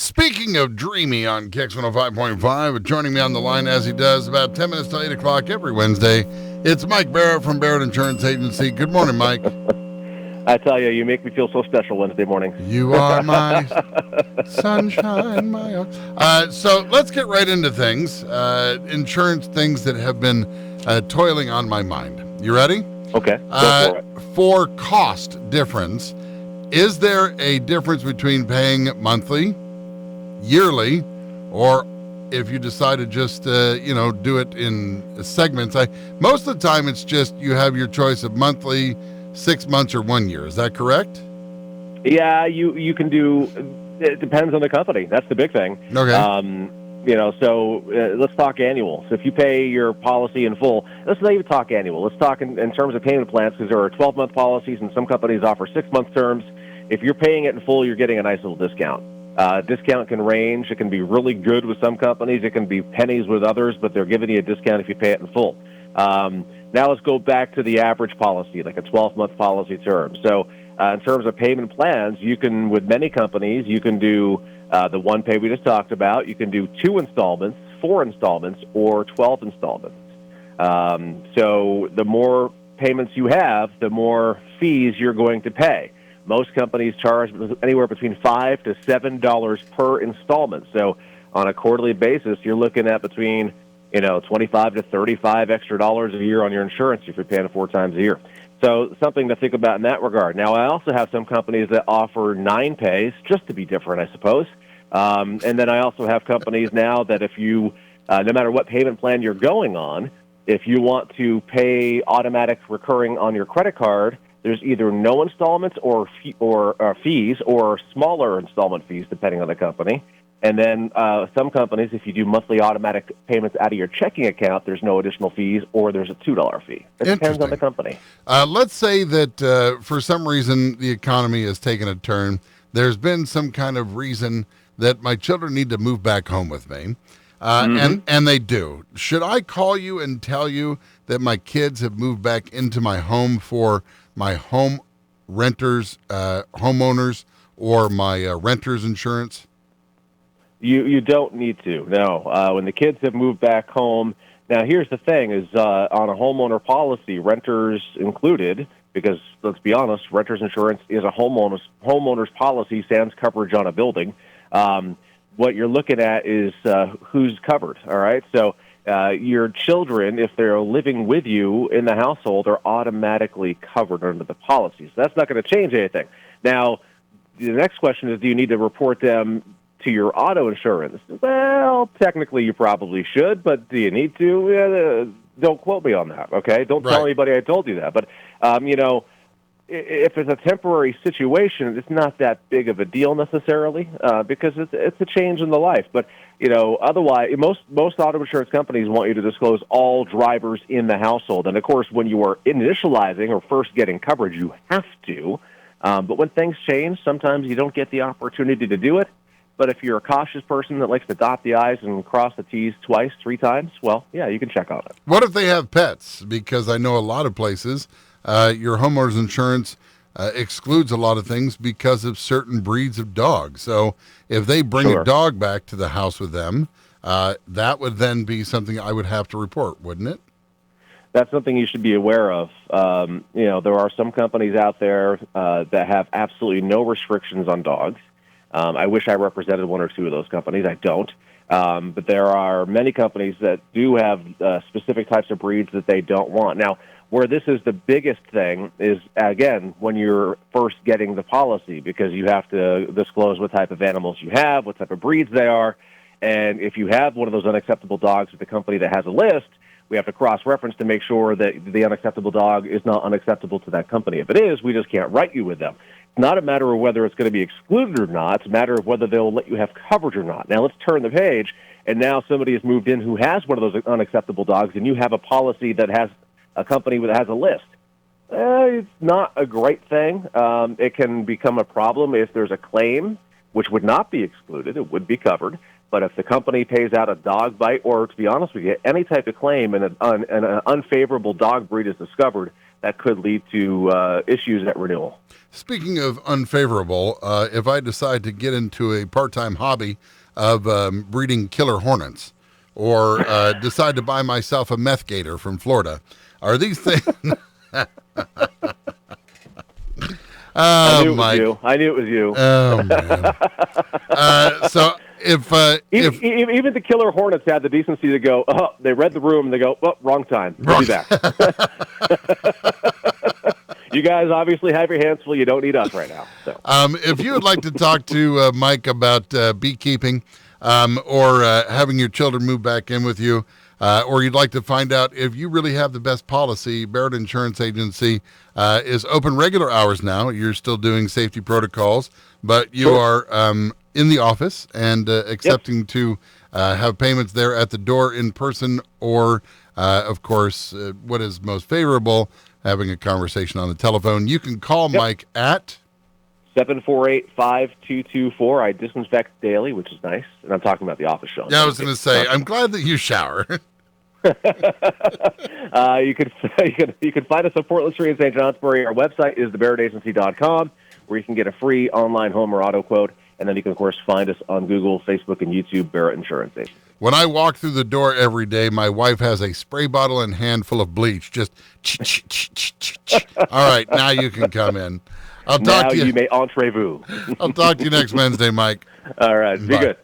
Speaking of dreamy on Kix 105.5, joining me on the line as he does about 10 minutes till 8 o'clock every Wednesday, it's Mike Barrett from Barrett Insurance Agency. Good morning, Mike. I tell you, you make me feel so special Wednesday morning. You are my sunshine, my... So let's get right into things. Insurance things that have been toiling on my mind. You ready? Okay, go for it. For cost difference, is there a difference between paying monthly, yearly, or if you decide to just do it in segments? Most of the time it's just you have your choice of monthly, 6 months, or 1 year. Is that correct? Yeah, you can do. It depends on the company. That's the big thing. Okay. Let's talk annual. So if you pay your policy in full, let's not even talk annual. Let's talk in terms of payment plans, because there are 12-month policies and some companies offer 6-month terms. If you're paying it in full, you're getting a nice little discount. Discount can range. It can be really good with some companies. It can be pennies with others, but they're giving you a discount if you pay it in full. Now let's go back to the average policy, like a 12-month policy term. So in terms of payment plans, you can, with many companies, you can do the one pay we just talked about. You can do 2 installments, 4 installments, or 12 installments. So the more payments you have, the more fees you're going to pay. Most companies charge anywhere between $5 to $7 per installment. So on a quarterly basis, you're looking at between $25 to $35 extra dollars a year on your insurance if you're paying it 4 times a year. So something to think about in that regard. Now, I also have some companies that offer 9 pays, just to be different, I suppose. And then I also have companies now that if you, no matter what payment plan you're going on, if you want to pay automatic recurring on your credit card, there's either no installments or fees, or smaller installment fees, depending on the company. And then some companies, if you do monthly automatic payments out of your checking account, there's no additional fees, or there's a $2 fee. It depends on the company. Let's say that for some reason the economy has taken a turn. There's been some kind of reason that my children need to move back home with me, and they do. Should I call you and tell you that my kids have moved back into my home for my home renters, homeowners, or my renter's insurance? You don't need to, no. When the kids have moved back home, now here's the thing, is on a homeowner policy, renters included, because let's be honest, renter's insurance is a homeowner's policy, sans coverage on a building. What you're looking at is who's covered, all right? So your children, if they're living with you in the household, are automatically covered under the policy. So that's not going to change anything. Now, the next question is, do you need to report them to your auto insurance? Well, technically you probably should, but do you need to? Don't quote me on that, okay? Don't tell anybody I told you that. But, if it's a temporary situation, it's not that big of a deal necessarily, because it's a change in the life. But, otherwise, most auto insurance companies want you to disclose all drivers in the household. And, of course, when you are initializing or first getting coverage, you have to. But when things change, sometimes you don't get the opportunity to do it. But if you're a cautious person that likes to dot the I's and cross the T's twice, 3 times, well, yeah, you can check on it. What if they have pets? Because I know a lot of places, your homeowner's insurance excludes a lot of things because of certain breeds of dogs. So if they bring a dog back to the house with them, that would then be something I would have to report, wouldn't it? That's something you should be aware of. There are some companies out there that have absolutely no restrictions on dogs. I wish I represented 1 or 2 of those companies. I don't. But there are many companies that do have specific types of breeds that they don't want. Now, where this is the biggest thing is, again, when you're first getting the policy, because you have to disclose what type of animals you have, what type of breeds they are. And if you have one of those unacceptable dogs with the company that has a list, we have to cross-reference to make sure that the unacceptable dog is not unacceptable to that company. If it is, we just can't write you with them. It's not a matter of whether it's going to be excluded or not. It's a matter of whether they'll let you have coverage or not. Now, let's turn the page, and now somebody has moved in who has one of those unacceptable dogs, and you have a policy that has a company that has a list. It's not a great thing. It can become a problem if there's a claim, which would not be excluded. It would be covered. But if the company pays out a dog bite, or to be honest with you, any type of claim and an unfavorable dog breed is discovered, that could lead to issues at renewal. Speaking of unfavorable, if I decide to get into a part-time hobby of breeding killer hornets, or decide to buy myself a meth gator from Florida, are these things? I knew it was Mike. you. I knew it was you. Oh man. So if Even the killer hornets had the decency to go, oh, they read the room and they go, oh, wrong time. We'll be back. You guys obviously have your hands full. You don't need us right now. So. If you would like to talk to Mike about beekeeping or having your children move back in with you, or you'd like to find out if you really have the best policy, Barrett Insurance Agency is open regular hours now. You're still doing safety protocols, but you are in the office and accepting to have payments there at the door in person, or, of course, what is most favorable, having a conversation on the telephone. You can call Mike at 748-5224. I disinfect daily, which is nice. And I'm talking about the office show. Yeah, I was going to say, I'm glad that you shower. You can find us on Portland Street in St. Johnsbury. Our website is thebarrettagency.com, where you can get a free online home or auto quote. And then you can, of course, find us on Google, Facebook, and YouTube, Barrett Insurance Agency. When I walk through the door every day, my wife has a spray bottle and handful of bleach. Just, all right, now you can come in. I'll talk to you. Now you may entrez-vous. I'll talk to you next Wednesday, Mike. All right, be good.